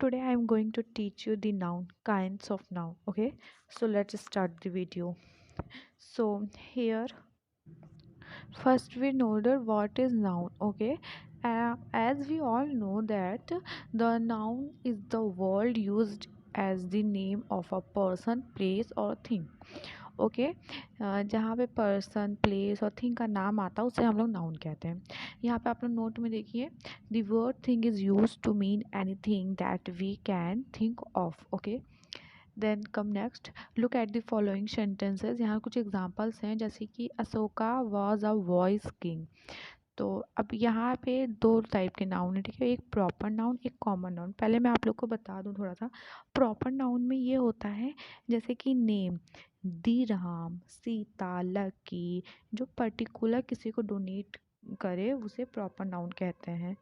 Today I am going to teach you the noun kinds of noun. Okay, so let's start the video. So here first we know that what is noun. Okay, as we all know that the noun is the word used as the name of a person, place or thing. Okay जहाँ पे person place और thing का नाम आता है उसे हम लोग नाउन कहते हैं. यहाँ पे आप लोग नोट में देखिए the word thing is use to mean anything that we can think of. Okay, then come next look at the following sentences. यहाँ कुछ एग्जांपल्स हैं जैसे कि Ashoka was a wise king. तो अब यहाँ पे दो टाइप के नाउन है, ठीक है, एक प्रॉपर नाउन एक कॉमन नाउन. पहले मैं आप लोग को बता दूँ थोड़ा सा. प्रॉपर नाउन में ये होता है जैसे कि नेम, दी राम, सीता, लकी, जो पर्टिकुलर किसी को डोनेट करे उसे प्रॉपर नाउन कहते हैं.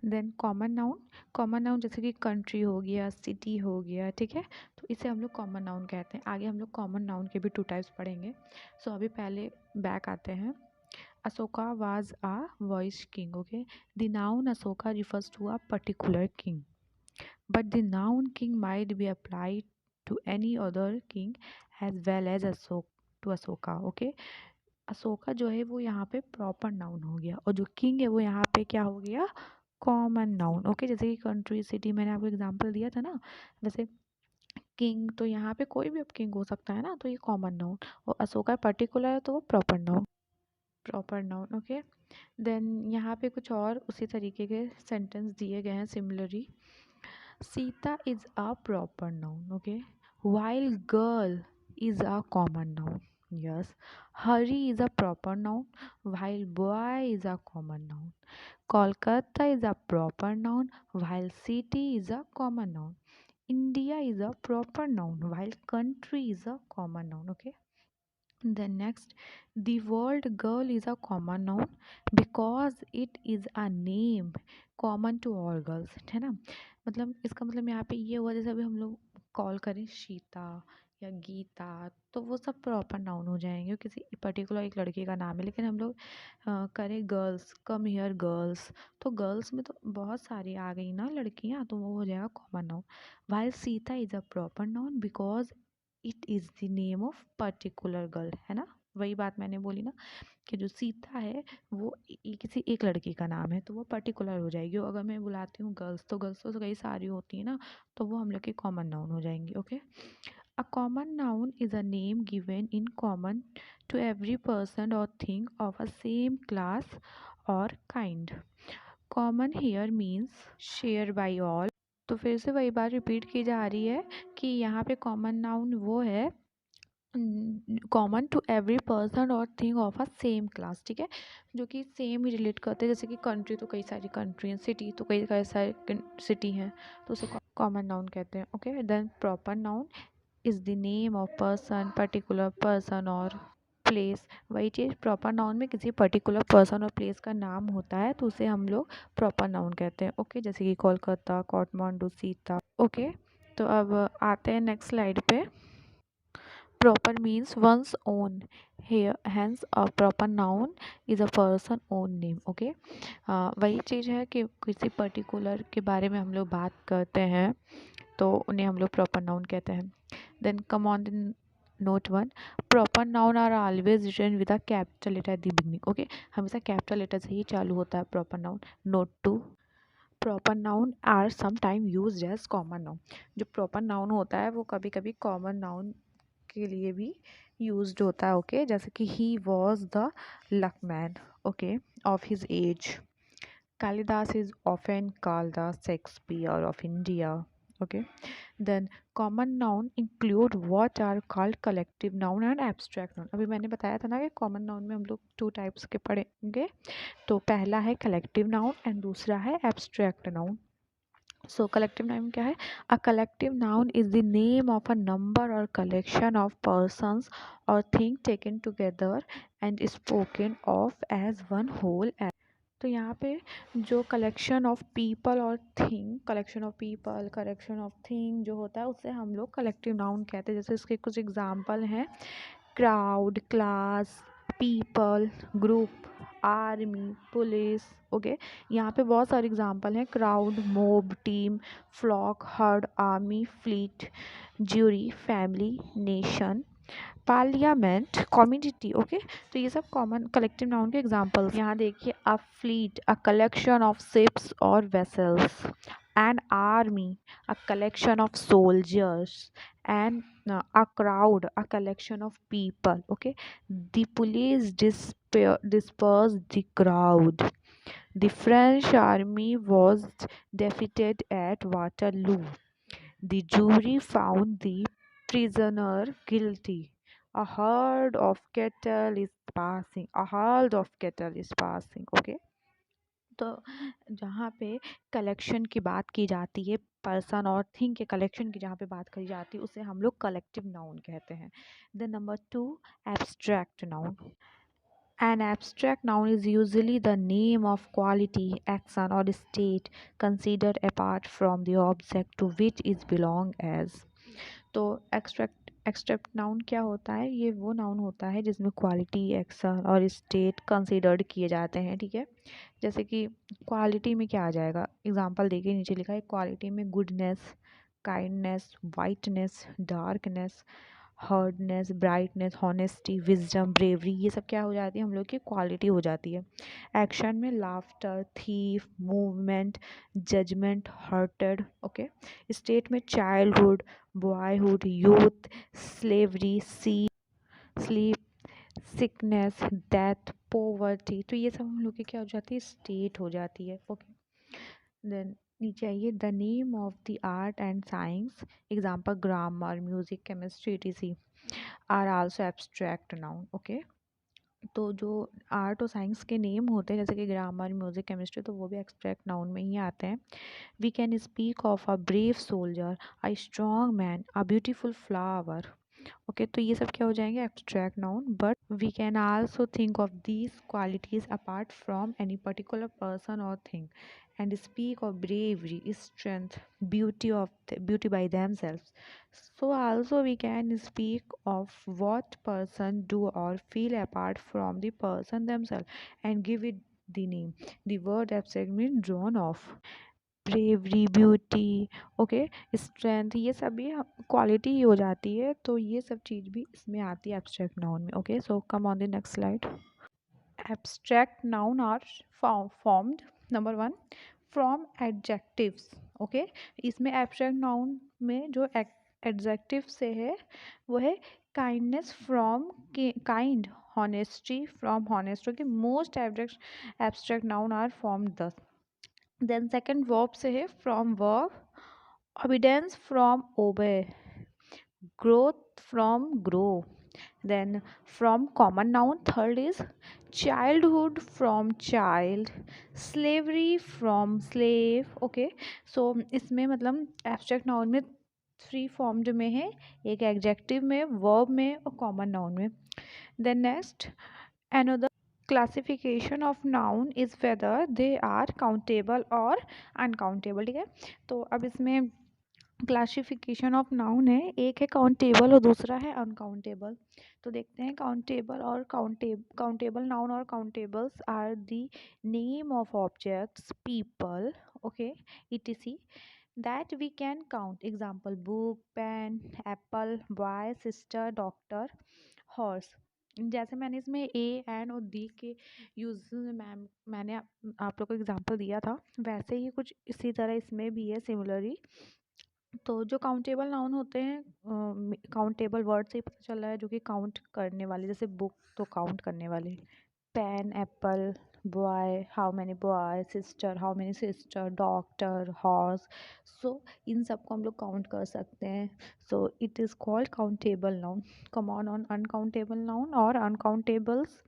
देन कॉमन नाउन जैसे कि कंट्री हो गया, सिटी हो गया, ठीक है, तो इसे हम लोग कॉमन नाउन कहते हैं. आगे हम लोग कॉमन नाउन के भी 2 टाइप्स पढ़ेंगे. सो अभी पहले बैक आते हैं. Asoka was a voice king. Okay, the noun Asoka refers to a particular king, but the noun king might be applied to any other king as well as to Asoka. Okay, Ashoka जो है वो यहाँ पे proper noun हो गया और जो king है वो यहाँ पे क्या हो गया, कॉमन नाउन. ओके, जैसे कि कंट्री सिटी मैंने आपको एग्जांपल दिया था ना, वैसे किंग तो यहाँ पे कोई भी अब किंग हो सकता है ना, तो ये कॉमन नाउन. और अशोका पर्टिकुलर है तो वो प्रॉपर नाउन. ओके, देन यहाँ पे कुछ और उसी तरीके के सेंटेंस दिए गए हैं similarly. Sita is a proper noun. Okay, while girl is a common noun. Yes, Hari is a proper noun while boy is a common noun. Kolkata is a proper noun while city is a common noun. India is a proper noun while country is a common noun. Okay, then next, the word girl is a common noun because it is a name common to all girls, है ना. मतलब इसका मतलब यहाँ पे ये हुआ जैसे अभी हम लोग कॉल करें सीता या गीता तो वो सब प्रॉपर नाउन हो जाएंगे, किसी पर्टिकुलर एक लड़की का नाम है. लेकिन हम लोग करें गर्ल्स, कम हियर गर्ल्स, तो गर्ल्स में तो बहुत सारी आ गई ना लड़कियाँ, तो वो हो जाएगा common noun. While Sita is a proper noun because it is the name of particular girl, है ना. वही बात मैंने बोली ना कि जो सीता है वो किसी एक लड़की का नाम है तो वो पर्टिकुलर हो जाएगी. अगर मैं बुलाती हूँ गर्ल्स तो कई सारी होती है ना, तो वो हम लोग की कॉमन नाउन हो जाएंगी. Okay, a common noun is a name given in common to every person और thing of a same class or kind. Common here means share by all. तो फिर से वही बात रिपीट की जा रही है कि यहाँ पे कॉमन नाउन वो है कॉमन टू एवरी पर्सन और thing of a same class, ठीक है, जो कि सेम ही रिलेट करते हैं. जैसे कि कंट्री तो कई सारी कंट्री हैं, सिटी तो कई कई सारी सिटी हैं, तो उसे कॉमन नाउन कहते हैं. Okay, then proper noun is the name of person, particular person और प्लेस. वही चीज़ प्रॉपर नाउन में किसी पर्टिकुलर पर्सन और प्लेस का नाम होता है तो उसे हम लोग प्रॉपर नाउन कहते हैं. ओके, जैसे कि कोलकाता, काठमांडू, सीता. ओके, तो अब आते हैं नेक्स्ट स्लाइड पे. Proper means one's own. Here, hence a proper noun is a person own name. Okay, वही चीज़ है कि किसी पर्टिकुलर के बारे में हम लोग बात करते हैं तो उन्हें हम लोग प्रॉपर नाउन कहते हैं. Then come on the note 1, proper noun are always written with a capital letter at the beginning. Okay, हमेशा कैपिटल लेटर से ही चालू होता है proper noun. Note 2, proper noun are sometime use as common noun. जो proper noun होता है वो कभी कभी कॉमन नाउन के लिए भी यूज्ड होता है. ओके, जैसे कि he was the luck man, okay, of his age. Kalidas is often called the Shakespeare of India. Okay, then common noun include what are called collective noun and abstract noun. अभी मैंने बताया था ना कि कॉमन नाउन में हम लोग 2 types के पढ़ेंगे. तो पहला है कलेक्टिव नाउन एंड दूसरा है abstract noun. So collective noun क्या है? A collective noun is the name of a number or collection of persons or things taken together and spoken of as one whole. तो यहाँ पे जो collection of people और thing, collection of people, collection of thing जो होता है उससे हम लोग कलेक्टिव नाउन कहते हैं. जैसे इसके कुछ एग्जाम्पल हैं crowd, class, people, group, army, police. Okay, यहाँ पे बहुत सारे एग्जांपल हैं, crowd, mob, team, flock, herd, army, fleet, jury, family, nation, parliament, community. Okay, तो ये सब कॉमन कलेक्टिव नाउन के एग्जांपल्स। यहाँ देखिए, a fleet, a collection of ships or vessels, an army, a collection of soldiers, and a crowd, a collection of people. Okay, the police dispersed the crowd. The French army was defeated at Waterloo. The jury found the prisoner guilty. A herd of cattle is passing. A herd of cattle is passing. Okay. तो जहाँ पे collection की बात की जाती है, person और thing के कलेक्शन की जहाँ पे बात करी जाती है, उसे हम लोग कलेक्टिव नाउन कहते हैं। The number 2, abstract noun. An abstract noun is usually the name of quality, action, or state considered apart from the object to which it belongs as. तो एक्सट्रैक्ट नाउन क्या होता है? ये वो नाउन होता है जिसमें क्वालिटी, एक्शन और स्टेट कंसीडर्ड किए जाते हैं। ठीक है, जैसे कि क्वालिटी में क्या आ जाएगा, एग्जांपल देखिए, नीचे लिखा है क्वालिटी में goodness, kindness, whiteness, darkness, hardness, brightness, honesty, wisdom, bravery, ये सब क्या हो जाती है, हम लोग की क्वालिटी हो जाती है। एक्शन में laughter, thief, movement, judgement, hatred. Okay, state में childhood, boyhood, youth, slavery, sleep, sickness, death, poverty. तो ये सब हम लोग की क्या हो जाती है, स्टेट हो जाती है। ओके, देन नीचे आइए, the name of the art and science, example grammar, music, chemistry, etc. Are also abstract noun. Okay, तो जो आर्ट और साइंस के नेम होते हैं, जैसे कि ग्रामर, म्यूजिक, केमिस्ट्री, तो वो भी एब्स्ट्रैक्ट नाउन में ही आते हैं। We can speak of a brave soldier, a strong man, a beautiful flower. Okay, तो ये सब क्या हो जाएंगे, abstract noun. But we can also think of these qualities apart from any particular person और thing and speak of bravery, strength, beauty by themselves. So also we can speak of what person do or feel apart from the person themselves and give it the name. The word abstract means drawn off. Bravery, beauty, okay, strength, ये सब भी quality ही हो जाती है, तो ये सब चीज़ भी इसमें आती है एब्स्ट्रैक्ट नाउन में। Okay, so come on the next slide. Abstract noun are formed, number 1, from adjectives. Okay, इसमें abstract noun में जो एडजेक्टिव से है वो है kindness from kind, honesty from honest। Okay, most abstract noun are form thus. Then second verb से है from verb, obedience from obey, growth from grow. Then from common noun, third is childhood from child, slavery from slave। Okay, so इसमें मतलब abstract noun में three formed में है, एक adjective में, verb में और कॉमन नाउन में। Then next, another classification of noun is whether they are countable or uncountable। ठीक है, तो अब इसमें क्लासिफिकेशन ऑफ नाउन है, एक है काउंटेबल और दूसरा है अनकाउंटेबल। तो देखते हैं, काउंटेबल और काउंटेबल नाउन और countables are the name of objects, people, okay, etc that we can count, example book, pen, apple, boy, sister, doctor, horse। जैसे मैंने इसमें ए एन और दी के यूज मैंने आप लोग को एग्जांपल दिया था, वैसे ही कुछ इसी तरह इसमें भी है सिमिलरली। तो जो काउंटेबल नाउन होते हैं, काउंटेबल वर्ड से ही पता चल रहा है, जो कि काउंट करने वाले, जैसे बुक तो काउंट करने वाले, pen, apple, boy, how many boy, sister, how many sister, doctor, horse. So इन सबको हम लोग काउंट कर सकते हैं। So it is called countable noun. Come on uncountable noun और uncountables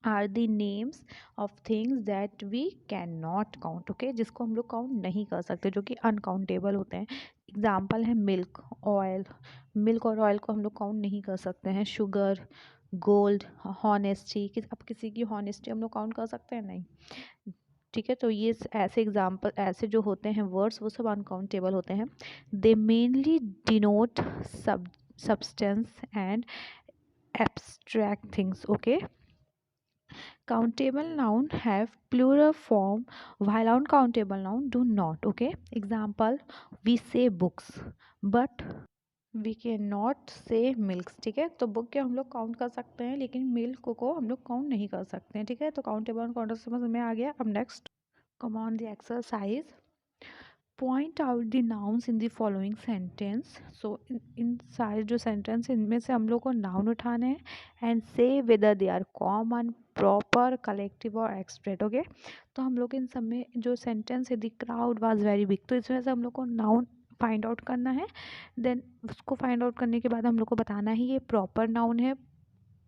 are the names of things that we can not count. Okay, जिसको हम लोग काउंट नहीं कर सकते, जो कि अनकाउंटेबल होते हैं। एग्जाम्पल है मिल्क, ऑयल। मिल्क और ऑयल को हम लोग काउंट नहीं कर सकते हैं। शुगर, गोल्ड, हॉनेस्टी, अब किसी की हॉनेस्टी हम लोग काउंट कर सकते हैं? नहीं। ठीक है, तो ये ऐसे एग्जाम्पल, ऐसे जो होते हैं वर्ड्स, वो सब अनकाउंटेबल होते हैं। दे mainly denote substance and abstract things. Okay, countable noun have plural form while uncountable noun do not. Okay, example, we say books but we can not say milk. ठीक है, तो बुक के हम लोग काउंट कर सकते हैं लेकिन मिल्क को हम लोग काउंट नहीं कर सकते हैं. ठीक है, तो काउंटेबल और काउंटर समझ में आ गया. अब next, come on the exercise. Point out the nouns in the following sentence. So इन सारे जो सेंटेंस इनमें से हम लोग को नाउन उठाने हैं and say whether they are common, proper, collective और एक्सप्रेट. ओके, तो हम लोग इन सब में जो सेंटेंस है the crowd was very big, तो इसमें से हम लोग को नाउन फाइंड आउट करना है. देन उसको फाइंड आउट करने के बाद हम लोग को बताना है ये प्रॉपर नाउन है,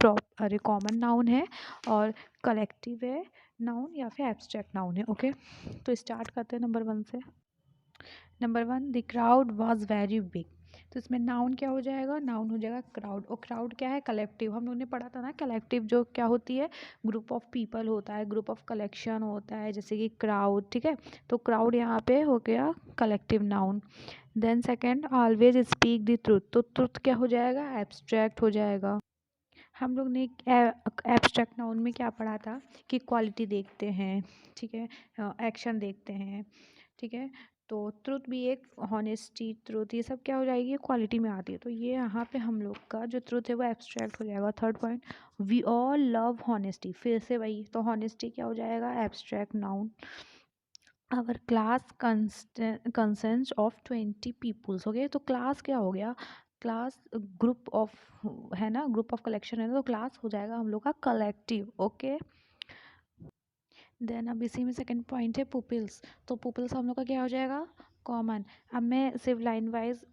अरे कॉमन नाउन है, और कलेक्टिव है नाउन या फिर एब्स्ट्रैक्ट नाउन है. ओके, तो स्टार्ट करते हैं नंबर 1 से. Number 1, the crowd was very big. तो इसमें नाउन क्या हो जाएगा, नाउन हो जाएगा क्राउड. और क्राउड क्या है, कलेक्टिव. हम लोगों ने पढ़ा था ना कलेक्टिव जो क्या होती है, ग्रुप ऑफ पीपल होता है, ग्रुप ऑफ कलेक्शन होता है, जैसे कि क्राउड. ठीक है, तो क्राउड यहाँ पे हो गया collective noun. Then second, always speak the truth. तो ट्रुथ क्या हो जाएगा, एब्स्ट्रैक्ट हो जाएगा. हम लोग ने एब्स्ट्रैक्ट नाउन में क्या पढ़ा था कि क्वालिटी देखते हैं. ठीक है, एक्शन देखते हैं. ठीक है, तो ट्रुथ भी एक, हॉनेस्टी, ट्रुथ, ये सब क्या हो जाएगी, क्वालिटी में आती है. तो ये यहाँ पे हम लोग का जो ट्रुथ है वो एब्स्ट्रैक्ट हो जाएगा. Third point, we all love honesty. फिर से वही, तो हॉनेस्टी क्या हो जाएगा, abstract noun. Our class consists of 20 peoples. Okay, तो क्लास क्या हो गया, क्लास ग्रुप ऑफ है ना, ग्रुप ऑफ कलेक्शन है ना, तो क्लास हो जाएगा हम लोग का कलेक्टिव. ओके, देन अब इसी में सेकंड पॉइंट है पुपिल्स. तो पुपिल्स हम लोग का क्या हो जाएगा, कॉमन. अब मैं सिर्फ लाइन वाइज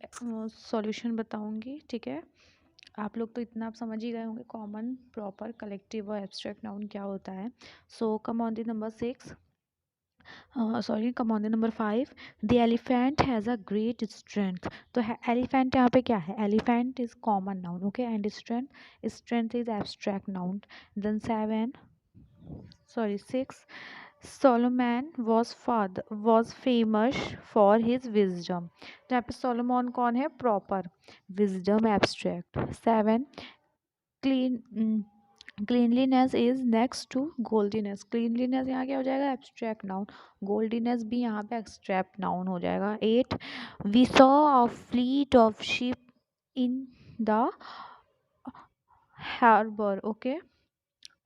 सॉल्यूशन बताऊंगी. ठीक है, आप लोग तो इतना आप समझ ही गए होंगे कॉमन, प्रॉपर, कलेक्टिव और एब्स्ट्रैक्ट नाउन क्या होता है. So come on the number 6, sorry, come on the number 5, the elephant has a great strength. तो एलिफेंट यहाँ पे क्या है, elephant is common noun. Okay, and strength, strength is abstract noun. Then 7, sorry 6, Solomon was famous for his wisdom. तो यहाँ पे Solomon कौन है, proper, wisdom abstract. 7, clean cleanliness is next to godliness. Cleanliness यहाँ क्या हो जाएगा, एब्स्ट्रैक्ट नाउन. गोल्डीनेस भी यहाँ पे एब्स्ट्रैक्ट नाउन हो जाएगा. 8, we saw a fleet of ship in the harbour. Okay,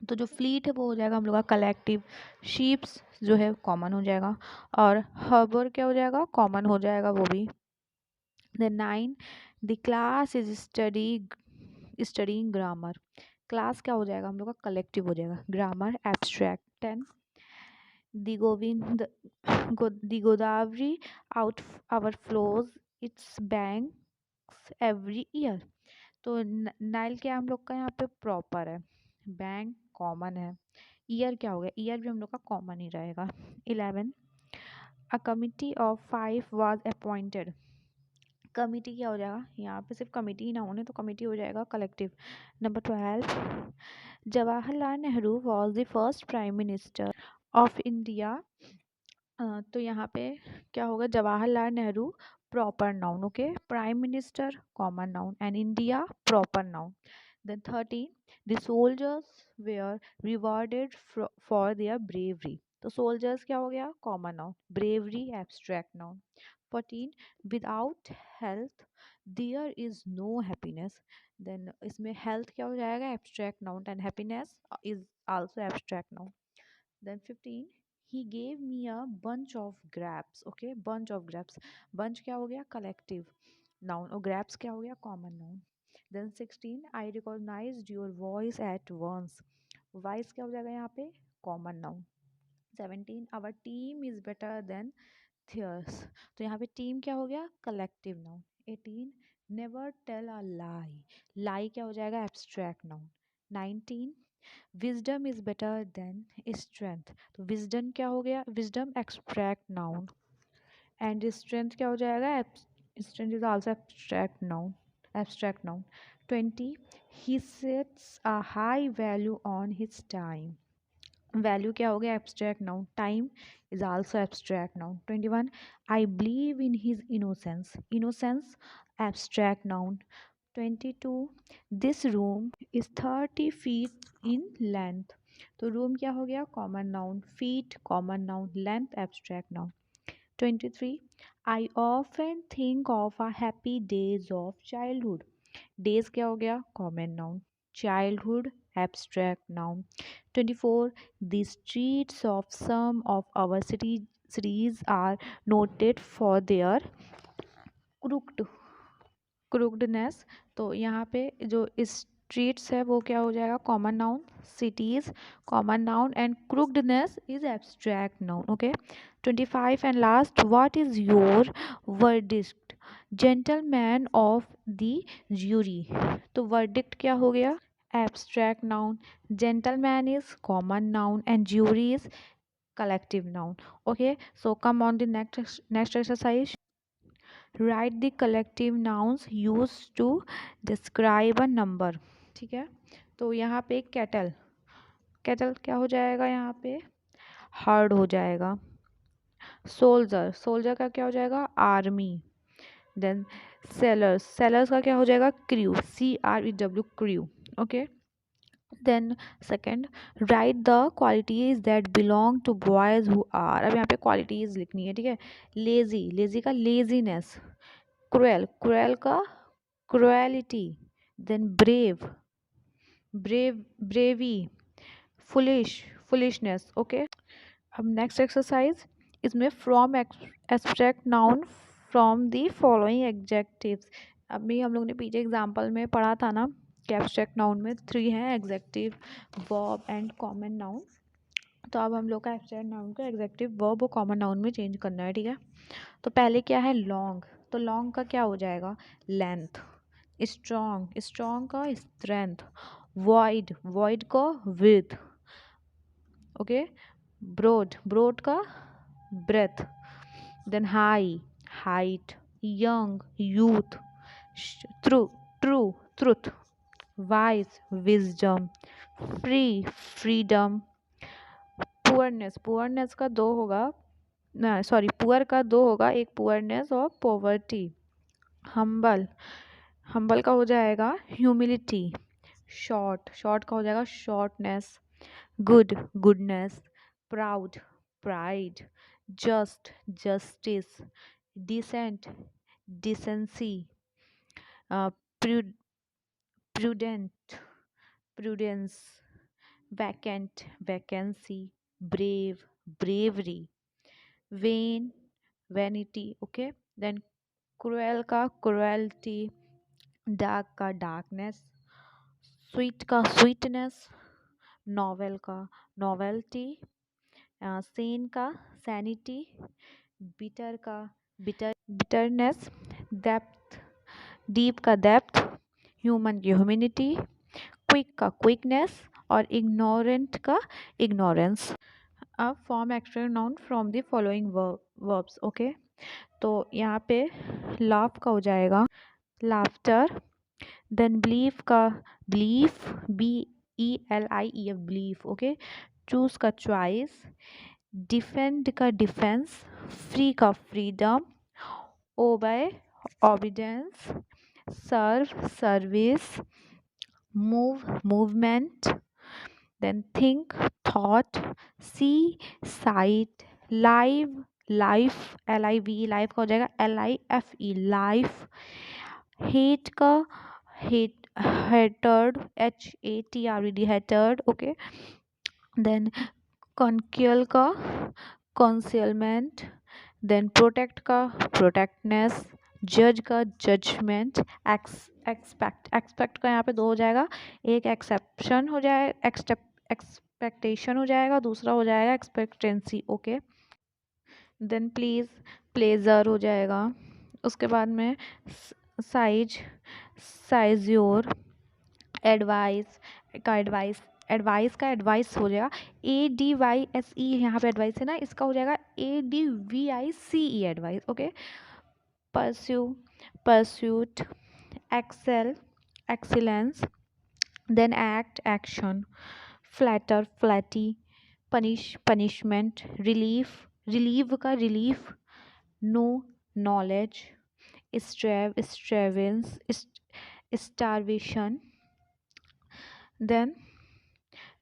तो जो फ्लीट है वो हो जाएगा हम लोग का कलेक्टिव. शीप्स जो है कॉमन हो जाएगा, और हर्बर क्या हो जाएगा, कॉमन हो जाएगा वो भी. Then 9, the class is studying grammar. Class क्या हो जाएगा हम लोग का, कलेक्टिव हो जाएगा. Grammar abstract. 10, the Govind the Godavari out our flows its banks every year. तो नाइल क्या हम लोग का यहाँ पे प्रॉपर है, बैंक कॉमन है. ईयर क्या हो गया, ईयर भी हम लोग का कॉमन ही रहेगा. 11, a committee of 5 was appointed. Committee क्या हो जाएगा, यहाँ पे सिर्फ कमिटी ही ना होने, तो कमिटी हो जाएगा collective. Number 12, Jawaharlal Nehru was the first prime minister of India. तो यहाँ पे क्या होगा, Jawaharlal Nehru proper noun. Okay, prime minister common noun, and India proper noun. Then 13, the soldiers were rewarded for their bravery. तो सोल्जर्स क्या हो गया, common noun. Bravery abstract noun. 14, without health there is no happiness. Then इसमें health क्या हो जाएगा, abstract noun, and happiness is also abstract noun. Then 15, he gave me a bunch of grapes. Okay, bunch of grapes. Bunch क्या हो गया, collective noun, और grapes क्या हो गया, common noun. Then 16, I recognized your voice at once. Voice क्या हो जाएगा यहाँ पे, common noun. 17, our team is better than theirs. तो यहाँ पे team क्या हो गया, collective noun. 18, never tell a lie. Lie क्या हो जाएगा, abstract noun. 19, wisdom is better than strength. तो विजडम क्या हो गया, wisdom extract noun, and strength क्या हो जाएगा, strength is also abstract noun, abstract noun. 20, he sets a high value on his time. Value क्या हो गया, abstract noun. Time is also abstract noun. 21, I believe in his innocence. Innocence abstract noun. 22, this room is 30 feet in length. तो room क्या हो गया, common noun. Feet common noun, length abstract noun. 23, I often think of a happy days of childhood. Days क्या हो गया, common noun. Childhood abstract noun. 24, the streets of some of our cities are noted for their crooked crookedness. तो यहाँ पे जो streets है वो क्या हो जाएगा, common noun. Cities common noun and crookedness is abstract noun. Okay. 25 and last, what is your verdict, gentleman of the jury. तो वर्डिक्ट क्या हो गया, abstract noun. Gentleman is common noun and jury is collective noun. Okay, so come on the next exercise. Write the collective nouns used to describe a number. ठीक है, तो यहाँ पे cattle, cattle क्या हो जाएगा, यहाँ पे हर्ड हो जाएगा। सोल्जर, सोल्जर का क्या हो जाएगा, आर्मी। देन सेलर्स, सेलर्स का क्या हो जाएगा, crew, CREW, crew. Okay. Then second, write the qualities that belong to boys who are. अब यहाँ पे क्वालिटीज लिखनी है, ठीक है। लेजी, लेजी का लेजीनेस। क्रुएल, क्रुएल का cruelty. Then brave, bravery. Foolish, foolishness. Okay. अब नेक्स्ट एक्सरसाइज, इसमें from abstract noun from the following adjectives. अभी हम लोग ने पीछे एग्जाम्पल में पढ़ा था ना कि एब्स्ट्रैक्ट नाउन में 3 हैं, executive, verb and common noun. तो अब हम लोग का एब्स्ट्रैक्ट नाउन को एग्जेक्टिव, वर्ब और कॉमन नाउन में चेंज करना है, ठीक है। तो पहले क्या है, लॉन्ग। तो लॉन्ग का क्या हो जाएगा, लेंथ। स्ट्रॉन्ग, स्ट्रॉन्ग का स्ट्रेंथ। वॉइड, वॉइड का विथ। ओके। ब्रॉड, ब्रॉड का breadth. Then high, height. Young, youth. True, true, truth. Wise, wisdom. Free, freedom. Poorness, poorness का दो होगा ना, सॉरी, पुअर का दो होगा, एक पुअरनेस और पॉवर्टी। हम्बल, हम्बल का हो जाएगा ह्यूमिलिटी। शॉर्ट, शॉर्ट का हो जाएगा shortness. Good, goodness. Proud, pride. Just, justice. Decent, decency. Prudent, prudence. Vacant, vacancy. Brave, bravery. Vain, vanity. Okay. Then cruel का क्रुएल्टी। डार्क का डार्कनेस। स्वीट का स्वीटनेस। नॉवेल का नॉवेल्टी। सेन का sanity. Bitter का bitterness. Depth, deep का depth. Human की humanity. Quick का quickness और इग्नोरेंट का इग्नोरेंस। अब form extract noun from the following verbs. Okay. तो यहाँ पे लाफ का हो जाएगा लाफ्टर। देन बिलीव का belief, BELIEF, belief. Okay. Choose का चॉइस। डिफेंड का डिफेंस। फ्री का freedom. Obey, obedience. Serve, service. Move, movement. Then think, thought. See, sight. Live, life, LIVE, life का हो जाएगा LIFE, लाइफ। हेट का hate, hatred, HATRED, hatred. Okay. Then conceal का concealment. Then protect का प्रोटेक्टनेस। जज का judgement. Expect, expect का यहाँ पे दो हो जाएगा, एक एक्सेप्शन हो जाए, एक्सपेक्टेशन हो जाएगा, दूसरा हो जाएगा expectancy. Okay. Then please, pleasure हो जाएगा। उसके बाद में साइज, साइज योर। एडवाइस का एडवाइस, एडवाइस का एडवाइस हो जाएगा ADVICE, यहाँ पे एडवाइस है ना, इसका हो जाएगा ADVICE, advice. Okay. Pursue, pursuit. Excel, excellence. Then act, action. Flatter, flattery. Punish, punishment. Relief, relieve का रिलीफ। Know, knowledge. स्ट्रेव, स्ट्रेवेंस। स्टारवेशन। देन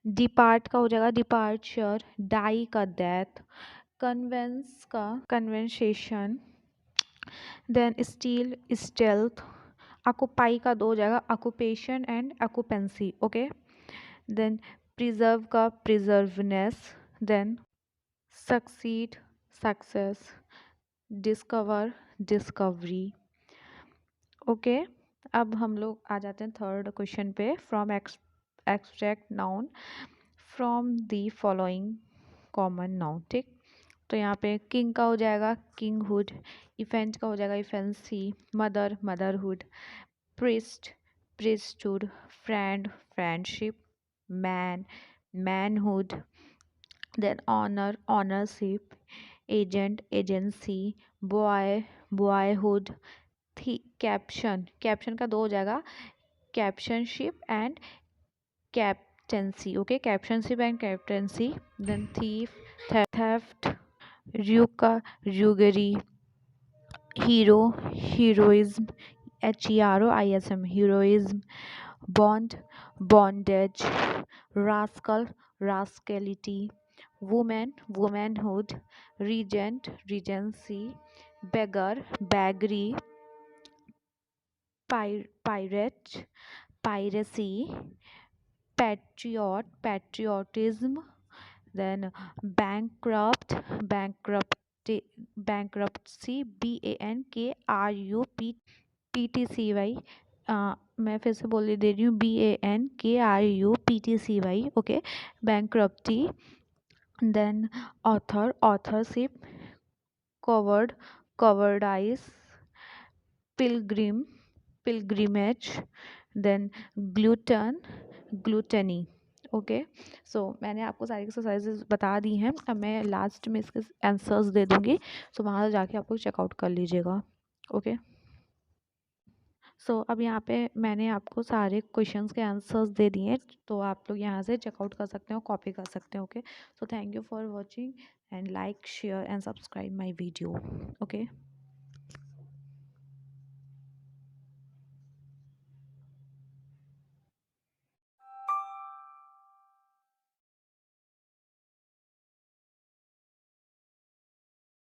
डिपार्ट का हो जाएगा डिपार्चर, डाई का डेथ, कन्वेंस का conversation, then steal stealth, occupy का दो हो जाएगा occupation and occupancy, okay. Then preserve का प्रिजर्वनेस, then succeed success, discover discovery, okay. अब हम लोग आ जाते हैं थर्ड क्वेश्चन पे। From extract noun from the following common noun, ठीक। तो यहाँ पे किंग का हो जाएगा किंगहुड, इफेंट का हो जाएगा infancy, mother motherhood, priest priesthood, friend friendship, man manhood, then owner ownership, agent agency, boy boyhood, थी कैप्शन कैप्शन का दो हो जाएगा captainship and captaincy, okay, captainship and captaincy, then thief theft, rogue का roguery, hero heroism, HEROISM heroism, bond bondage, rascal rascality, woman womanhood, regent regency, beggar beggary, pirate piracy, patriotism, then bankruptcy, BANKRUPTCY, मैं फिर से बोल दे रही हूँ, BANKRUPTCY, okay, bankruptcy, then authorship, cowardice, pilgrimage, then gluttony, okay. So मैंने आपको सारी exercises बता दी हैं। अब मैं लास्ट में इसके आंसर्स दे दूँगी, सो वहाँ जाके आप लोग चेकआउट कर लीजिएगा, ओके। सो अब यहाँ पे मैंने आपको सारे क्वेश्चंस के आंसर्स दे दिए हैं, तो आप लोग यहाँ से चेकआउट कर सकते हो, कॉपी कर सकते हो, okay. So thank you for watching and like share and subscribe my video, okay.